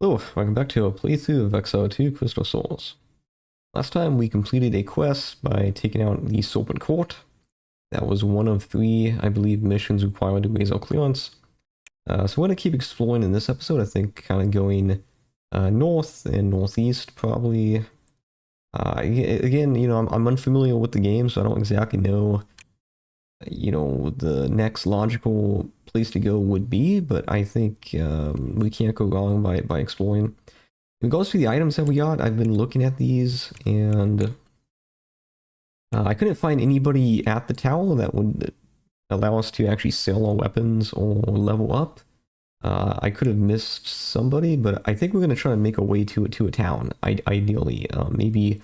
Hello, welcome back to a playthrough of Exile 2 Crystal Souls. Last time we completed a quest by taking out the Serpent Court. That was one of three, I believe, missions required to raise our clearance. So we're going to keep exploring in this episode, I think kind of going north and northeast probably. Again, I'm unfamiliar with the game, so I don't exactly know, the next logical place to go would be, but I think we can't go wrong by exploring. In regards to the items that we got, I've been looking at these, and I couldn't find anybody at the tower that would allow us to actually sell our weapons or level up. I could have missed somebody, but I think we're going to try to make our way to a town, ideally. Maybe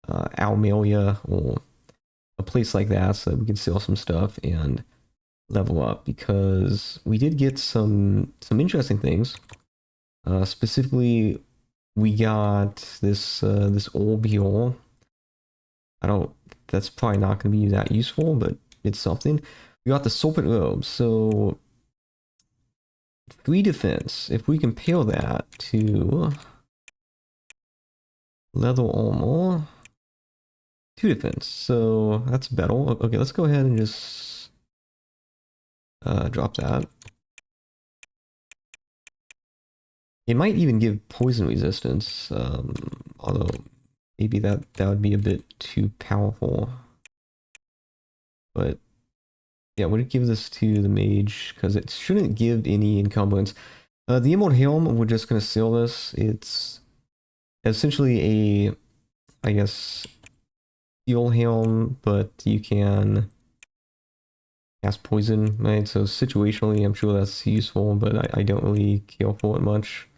Almeria or a place like that, so that we can sell some stuff and level up, because we did get some interesting things. Specifically, we got this orb here. That's probably not going to be that useful, but it's something. We got the serpent robe, so 3 defense. If we compare that to leather armor, 2 defense, so that's better. Okay, let's go ahead and just drop that. It might even give poison resistance, although maybe that would be a bit too powerful. But yeah, we'll give this to the mage because it shouldn't give any encumbrance. The Emerald Helm, we're just going to sell this. It's essentially a, I guess, steel helm, but you can cast poison, right? So situationally, I'm sure that's useful, but I don't really care for it much.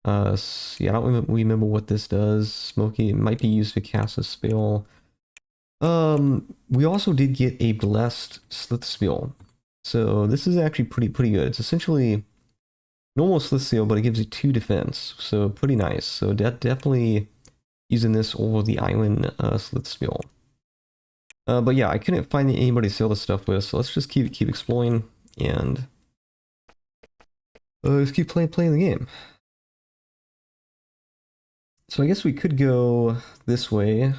Yeah, I don't remember what this does. Smoky, it might be used to cast a spell. We also did get a blessed slith spell, so this is actually pretty good. It's essentially normal slith spell, but it gives you 2 defense, so pretty nice. So definitely using this over the island slith spell. But yeah, I couldn't find anybody to sell this stuff with, so let's just keep exploring and just keep playing the game. So I guess we could go this way.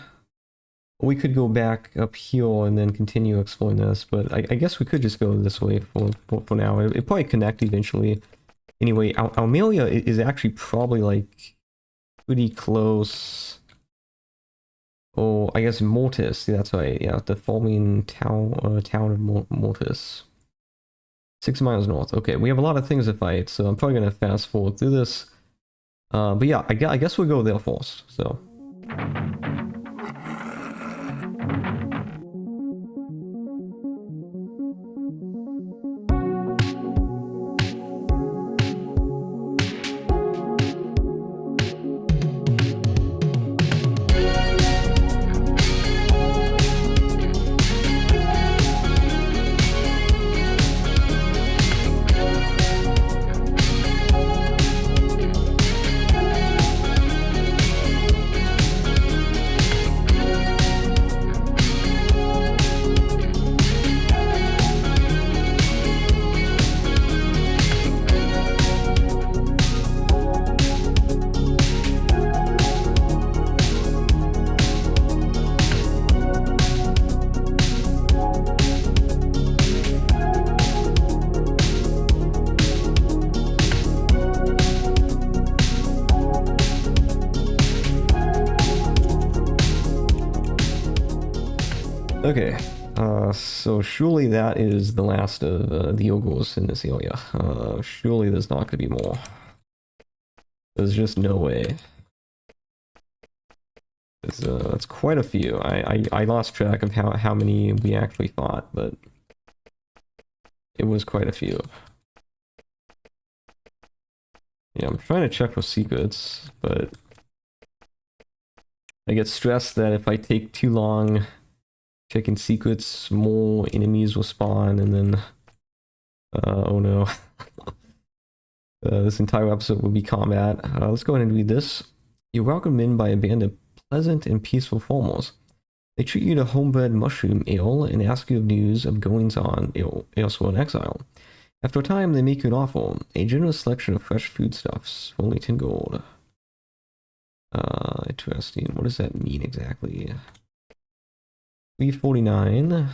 We could go back up here and then continue exploring this, but I guess we could just go this way for now. It'll probably connect eventually. Anyway, Almeria is actually probably like pretty close. Oh, I guess Mertis. That's right. Yeah, the forming town of Mertis. 6 miles north. Okay, we have a lot of things to fight, so I'm probably gonna fast forward through this. But yeah, I guess we'll go there first. So. Okay, so surely that is the last of the ogres in this area. Surely there's not going to be more. There's just no way. That's quite a few. I lost track of how many we actually fought, but it was quite a few. Yeah, I'm trying to check for secrets, but I get stressed that if I take too long checking secrets, more enemies will spawn, and then oh no. This entire episode will be combat. Let's go ahead and read this. You're welcomed in by a band of pleasant and peaceful farmers. They treat you to homebred mushroom ale and ask you of news of goings on elsewhere in Exile. After a time, they make you an offer. A generous selection of fresh foodstuffs for only 10 gold. Interesting. What does that mean exactly? 349.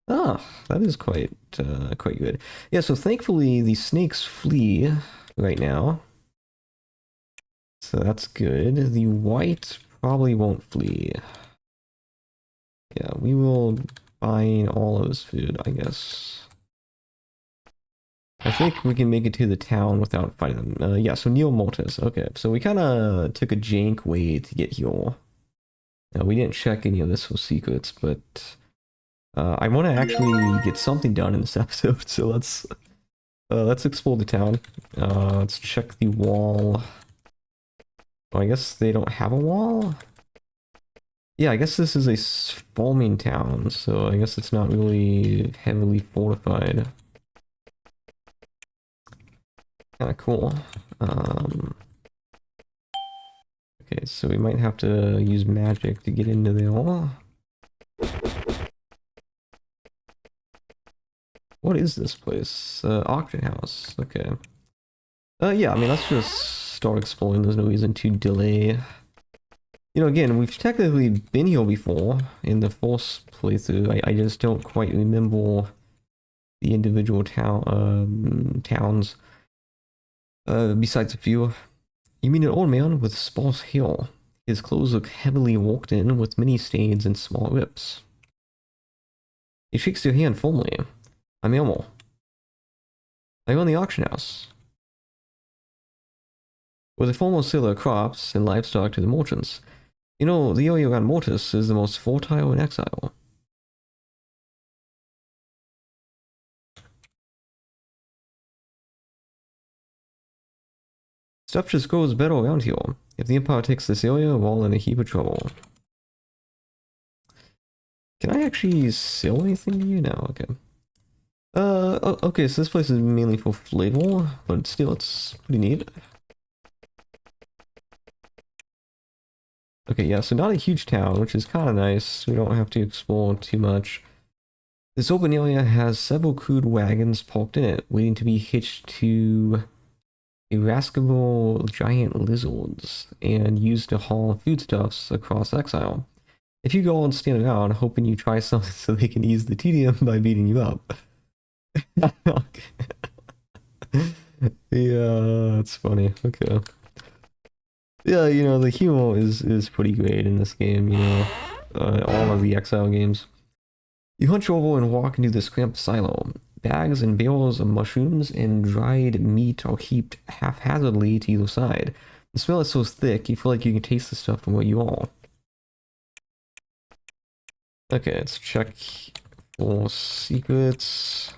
Ah, that is quite good. Yeah, so thankfully the snakes flee right now. So that's good. The white probably won't flee. Yeah, we will buy all of his food, I guess. I think we can make it to the town without fighting them. Yeah, so Neil Mortis. Okay, so we kind of took a jank way to get here. We didn't check any of this for secrets, but I want to actually get something done in this episode. So let's explore the town. Let's check the wall. Oh, I guess they don't have a wall. Yeah, I guess this is a farming town, so I guess it's not really heavily fortified. Kind of cool. Okay, so we might have to use magic to get into the wall. What is this place? Auction house. Okay. Yeah, I mean, let's just start exploring. There's no reason to delay. You know, again, we've technically been here before in the first playthrough. I just don't quite remember the individual towns. Besides a few. You mean an old man with sparse hair. His clothes look heavily walked in with many stains and small rips. He shakes your hand firmly. I'm Elmo. I run the auction house. With a formal sale of crops and livestock to the merchants. You know, the area around Mertis is the most fertile in Exile. Stuff just goes better around here. If the Empire takes this area, we're all in a heap of trouble. Can I actually sell anything to you now? Okay. Okay, so this place is mainly for flavor, but still, it's pretty neat. Okay, yeah, so not a huge town, which is kind of nice. We don't have to explore too much. This open area has several crude wagons parked in it, waiting to be hitched to irascible giant lizards and used to haul foodstuffs across Exile. If you go and stand around hoping you try something so they can ease the tedium by beating you up. Yeah, that's funny. Okay. Yeah, you know, the humor is pretty great in this game, you know, all of the Exile games. You hunch over and walk into this cramped silo. Bags and bales of mushrooms and dried meat are heaped haphazardly to either side. The smell is so thick, you feel like you can taste the stuff from where you are. Okay, let's check for secrets.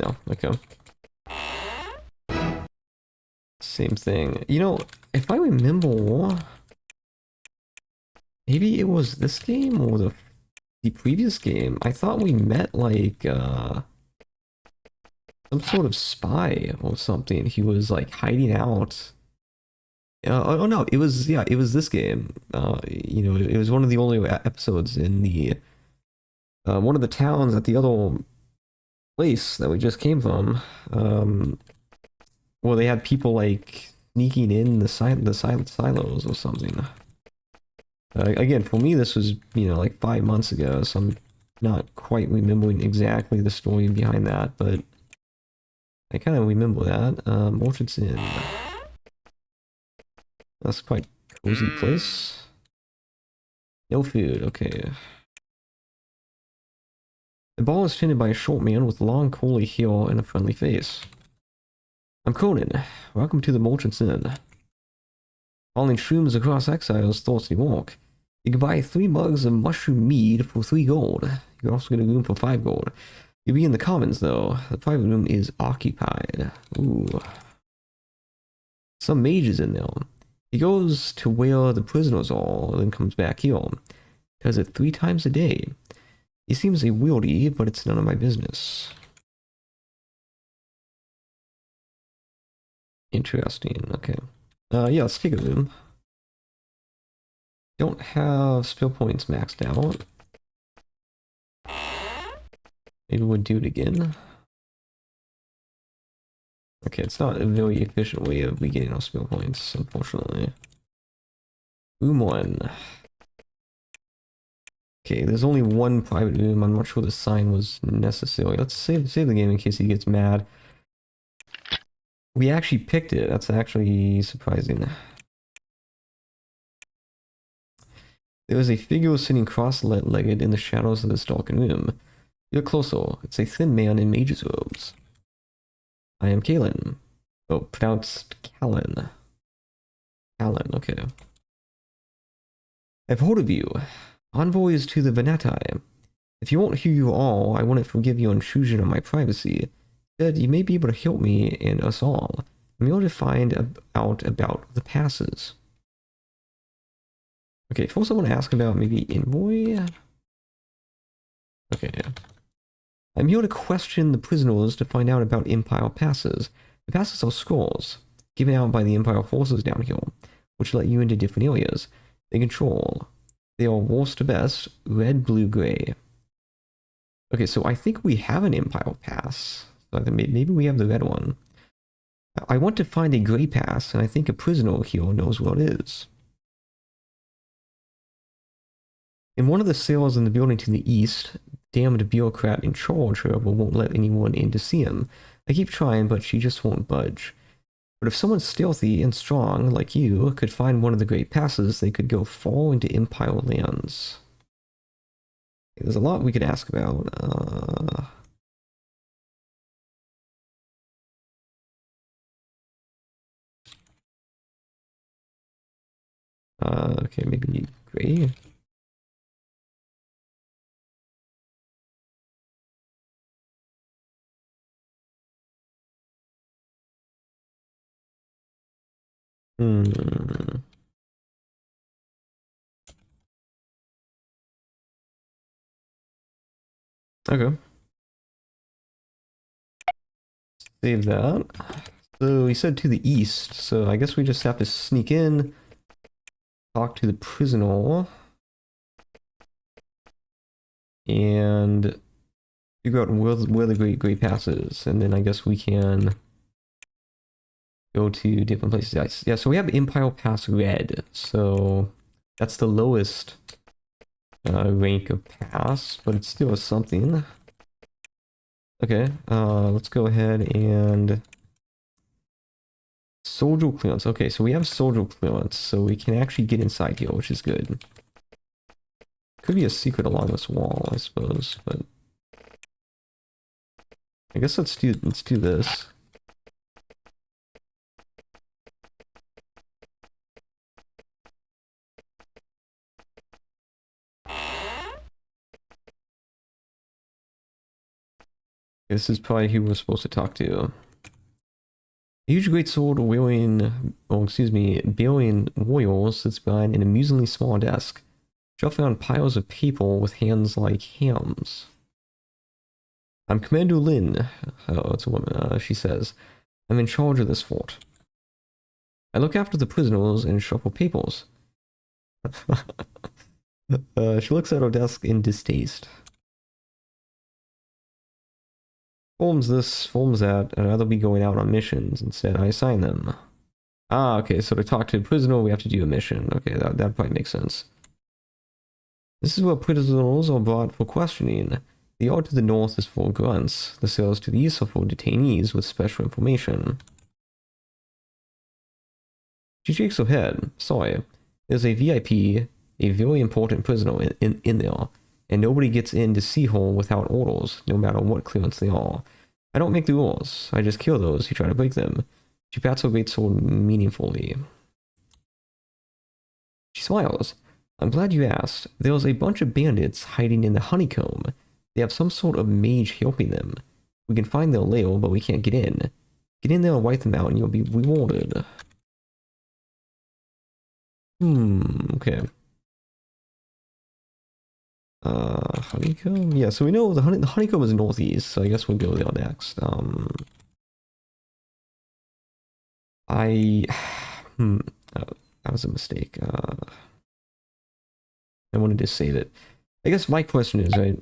No, okay. Same thing. You know, if I remember, maybe it was this game or the previous game. I thought we met like some sort of spy or something. He was like hiding out. Oh no, it was this game. You know, it was one of the only episodes in the one of the towns at the other place that we just came from. Well, they had people like sneaking in the silent silos or something. Again, for me, this was, you know, like 5 months ago, so I'm not quite remembering exactly the story behind that, but I kind of remember that. Orchard's Inn. That's quite a cozy place. No food, okay. The ball is tended by a short man with long curly hair and a friendly face. I'm Conan. Welcome to the Merchant's Inn. Hauling shrooms across Exile's thirsty walk. You can buy 3 mugs of mushroom mead for 3 gold. You can also get a room for 5 gold. You'll be in the commons though. The private room is occupied. Ooh. Some mages in there. He goes to where the prisoners are, and then comes back here. Does it 3 times a day. He seems a wieldy, but it's none of my business. Interesting, okay. Yeah, let's take a room. Don't have skill points maxed out. Maybe we'll do it again. Okay, it's not a very efficient way of getting our skill points, unfortunately. Room 1. Okay, there's only one private room. I'm not sure the sign was necessary. Let's save the game in case he gets mad. We actually picked it. That's actually surprising. There was a figure sitting cross-legged in the shadows of this darkened room. Look closer. It's a thin man in mage's robes. I am Kalen. Oh, pronounced Callan. Callan, okay. I've heard of you. Envoys to the Venetai. If you won't hear you all, I wouldn't forgive your intrusion on my privacy. Instead, you may be able to help me and us all. I'm able to find out about the passes. Okay, first I want to ask about maybe Envoy? Okay. I'm here to question the prisoners to find out about Empire passes. The passes are scrolls, given out by the Empire forces down here, which let you into different areas. They control. They are worst to best, red, blue, gray. Okay, so I think we have an Empire pass. So maybe we have the red one. I want to find a gray pass, and I think a prisoner here knows what it is. In one of the cells in the building to the east, damned bureaucrat in charge, however, won't let anyone in to see him. I keep trying, but she just won't budge. But if someone stealthy and strong, like you, could find one of the great passes, they could go far into Empire lands. Okay, there's a lot we could ask about. Okay, maybe gray. Hmm. Okay. Save that. So he said to the east, so I guess we just have to sneak in, talk to the prisoner, and figure out where the great pass is, and then I guess we can go to different places. Yeah, so we have Empire Pass Red, so that's the lowest rank of pass, but it's still something. Okay, let's go ahead and soldier clearance. Okay, so we have soldier clearance, so we can actually get inside here, which is good. Could be a secret along this wall, I suppose, but I guess let's do this. This is probably who we're supposed to talk to. A huge great sword bearing warriors sits behind an amusingly small desk, shuffling on piles of people with hands like hams. I'm Commander Lin. Oh, it's a woman. She says, I'm in charge of this fort. I look after the prisoners and shuffle papers. She looks at her desk in distaste. Forms this, forms that, I'd rather be going out on missions. Instead, I assign them. Ah, okay, so to talk to a prisoner, we have to do a mission. Okay, that probably makes sense. This is where prisoners are brought for questioning. The yard to the north is for grunts. The cells to the east are for detainees with special information. She shakes her head. Sorry. There's a VIP, a very important prisoner in there, and nobody gets in to see her without orders, no matter what clearance they are. I don't make the rules. I just kill those who try to break them. She pats her great sword meaningfully. She smiles. I'm glad you asked. There's a bunch of bandits hiding in the honeycomb. They have some sort of mage helping them. We can find their lair, but we can't get in. Get in there and wipe them out and you'll be rewarded. Okay. Honeycomb? Yeah, so we know the honeycomb is northeast, so I guess we'll go there next. That was a mistake. I wanted to save it. I guess my question is, right,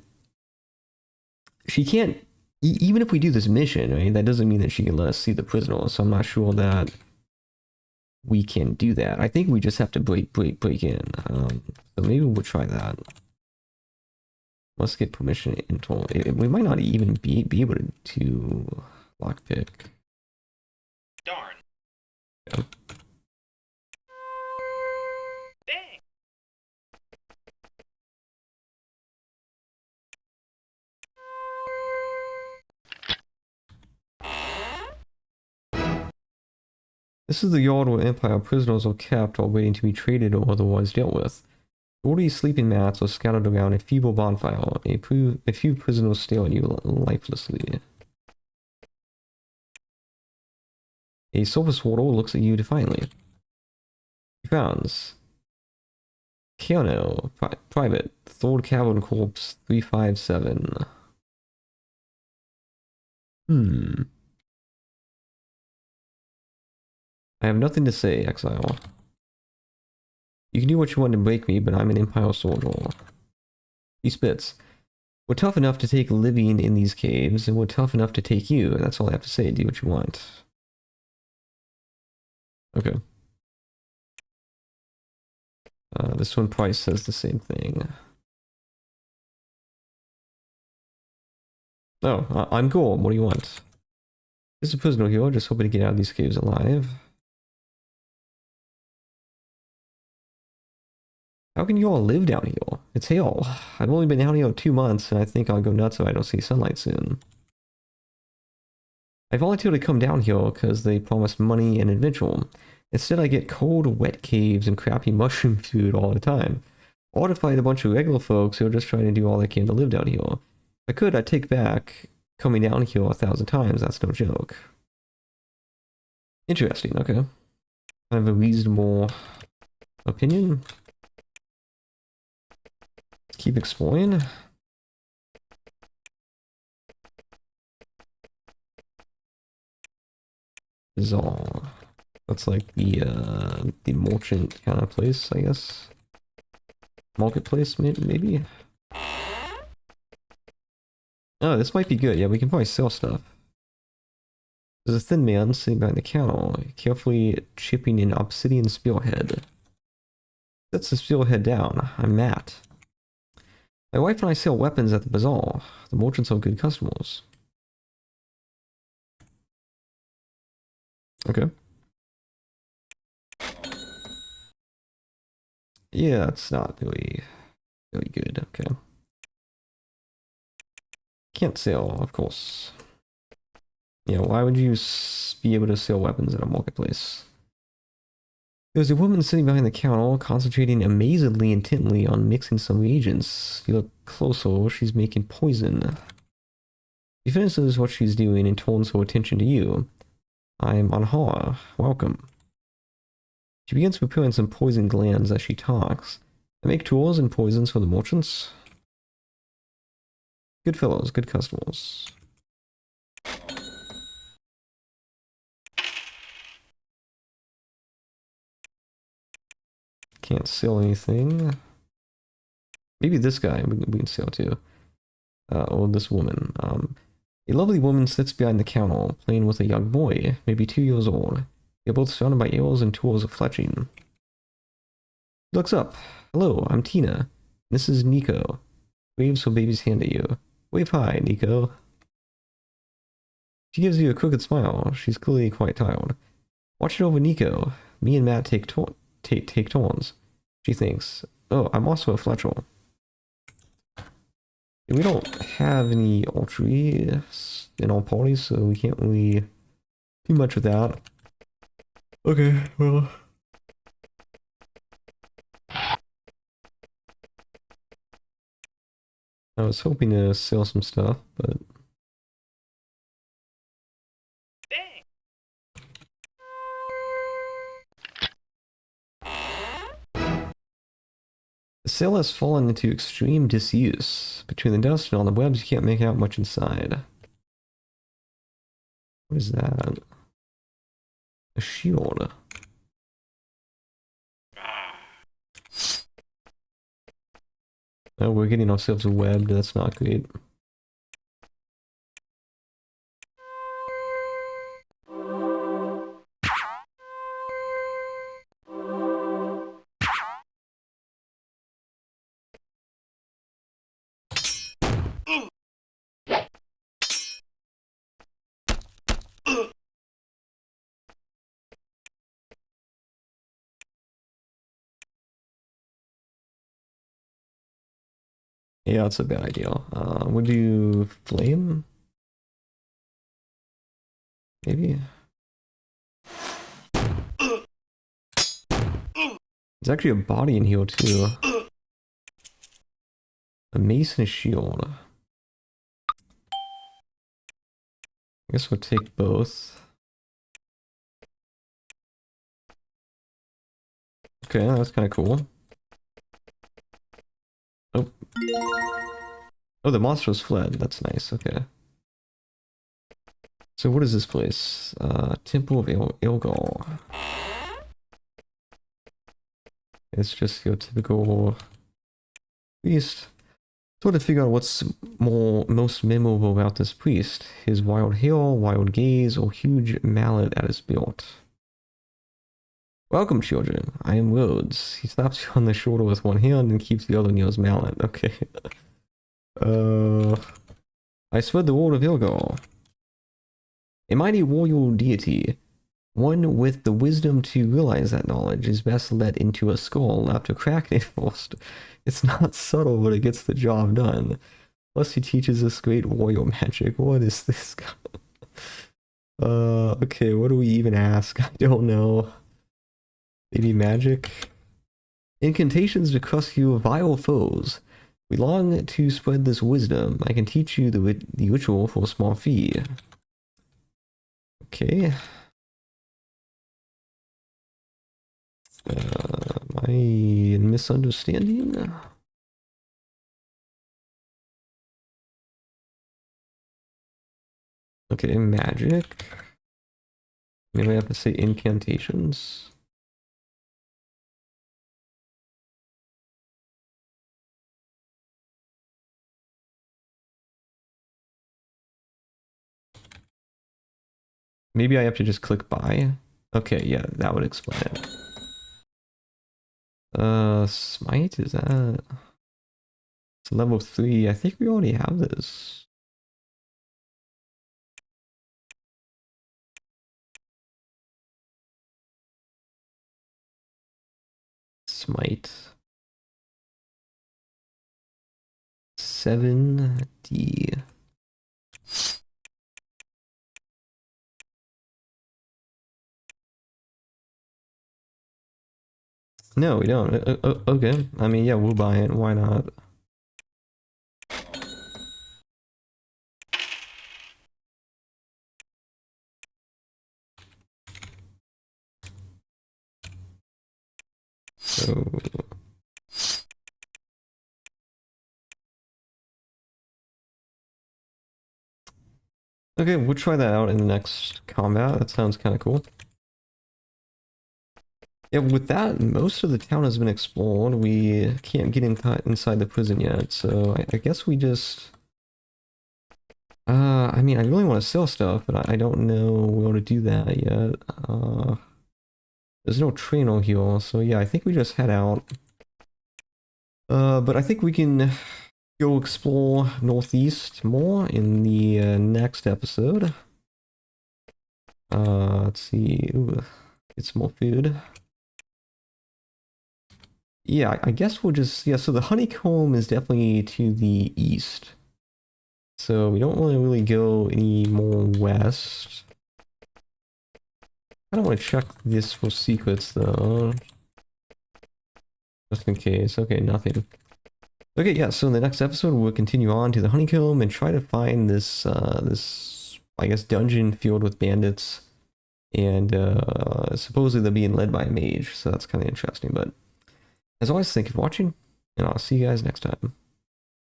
she can't, even if we do this mission, right, that doesn't mean that she can let us see the prisoner, so I'm not sure that we can do that. I think we just have to break in. So maybe we'll try that. Let's get permission into it. We might not even be able to lockpick. Darn. Yeah. Dang. This is the yard where Empire prisoners are kept or waiting to be traded or otherwise dealt with. 40 sleeping mats are scattered around a feeble bonfire. A few prisoners stare at you lifelessly. A surface warder looks at you defiantly. He frowns. Keanu, Private, Third Cavern Corps 357. I have nothing to say, Exile. You can do what you want to break me, but I'm an Empire soldier. He spits. We're tough enough to take living in these caves, and we're tough enough to take you. That's all I have to say. Do what you want. Okay. This one probably says the same thing. Oh, I'm Gorm. What do you want? This is a prisoner here, just hoping to get out of these caves alive. How can you all live down here? It's hell. I've only been down here 2 months, and I think I'll go nuts if I don't see sunlight soon. I volunteered to come down here because they promised money and adventure. Instead, I get cold, wet caves and crappy mushroom food all the time. Or to fight a bunch of regular folks who are just trying to do all they can to live down here. If I could, I'd take back coming down here 1,000 times. That's no joke. Interesting, okay. Kind of a reasonable opinion. Let's keep exploring. Bizarre. That's like the merchant kind of place, I guess. Marketplace, maybe? Oh, this might be good. Yeah, we can probably sell stuff. There's a thin man sitting behind the counter, carefully chipping an obsidian spearhead. Sets the spearhead down. I'm Matt. My wife and I sell weapons at the bazaar. The merchants are good customers. Okay. Yeah, it's not really good. Okay. Can't sell, of course. Yeah, why would you be able to sell weapons at a marketplace? There's a woman sitting behind the counter, concentrating amazingly intently on mixing some reagents. If you look closer, she's making poison. She finishes what she's doing and turns her attention to you. I'm on her. Welcome. She begins preparing some poison glands as she talks. I make tools and poisons for the merchants. Good fellows, good customers. Can't sell anything. Maybe this guy we can sell too. Or this woman. A lovely woman sits behind the counter, playing with a young boy, maybe 2 years old. They're both surrounded by arrows and tools of fletching. He looks up. Hello, I'm Tina. This is Nico. Waves her baby's hand at you. Wave hi, Nico. She gives you a crooked smile. She's clearly quite tired. Watch it over, Nico. Me and Matt take turns. She thinks, oh, I'm also a fletcher. We don't have any archery in all parties, so we can't really do much with that. Okay, well. I was hoping to sell some stuff, but... Dang. The sale has fallen into extreme disuse. Between the dust and all the webs, you can't make out much inside. What is that? A shield. Oh, we're getting ourselves webbed. That's not great. Yeah, that's a bad idea. Would do flame? Maybe? There's actually a body in here too. A mace and a shield. I guess we'll take both. Okay, that's kind of cool. Oh. Oh, the monster was fled. That's nice. Okay. So what is this place? Temple of Ilgal. It's just your typical priest. Sort of figure out what's most memorable about this priest. His wild hair, wild gaze, or huge mallet at his belt. Welcome, children. I am Rhodes. He slaps you on the shoulder with one hand and keeps the other near his mallet. Okay. I spread the word of Ilgal. A mighty royal deity. One with the wisdom to realize that knowledge is best let into a skull after cracking it first. It's not subtle, but it gets the job done. Plus he teaches us great royal magic. What is this guy? Okay, what do we even ask? I don't know. Maybe magic? Incantations to crush your vile foes. We long to spread this wisdom. I can teach you the ritual for a small fee. Okay. My misunderstanding? Okay, magic. Maybe I have to say incantations. Maybe I have to just click buy. Okay, yeah, that would explain it. Smite, is that? It's level 3. I think we already have this. Smite. 7D. No, we don't. Okay. I mean, yeah, we'll buy it. Why not? So... Okay, we'll try that out in the next combat. That sounds kind of cool. Yeah, with that, most of the town has been explored. We can't get inside the prison yet, so I guess we just... I mean, I really want to sell stuff, but I don't know where to do that yet. There's no trainer here, so yeah, I think we just head out. But I think we can go explore northeast more in the next episode. Let's see. Ooh, get some more food. Yeah, I guess we'll just... Yeah, so the honeycomb is definitely to the east. So we don't really go any more west. I don't want to check this for secrets, though. Just in case. Okay, nothing. Okay, yeah, so in the next episode, we'll continue on to the honeycomb and try to find this, I guess, dungeon filled with bandits. And supposedly they're being led by a mage, so that's kind of interesting. But as always, thank you for watching, and I'll see you guys next time.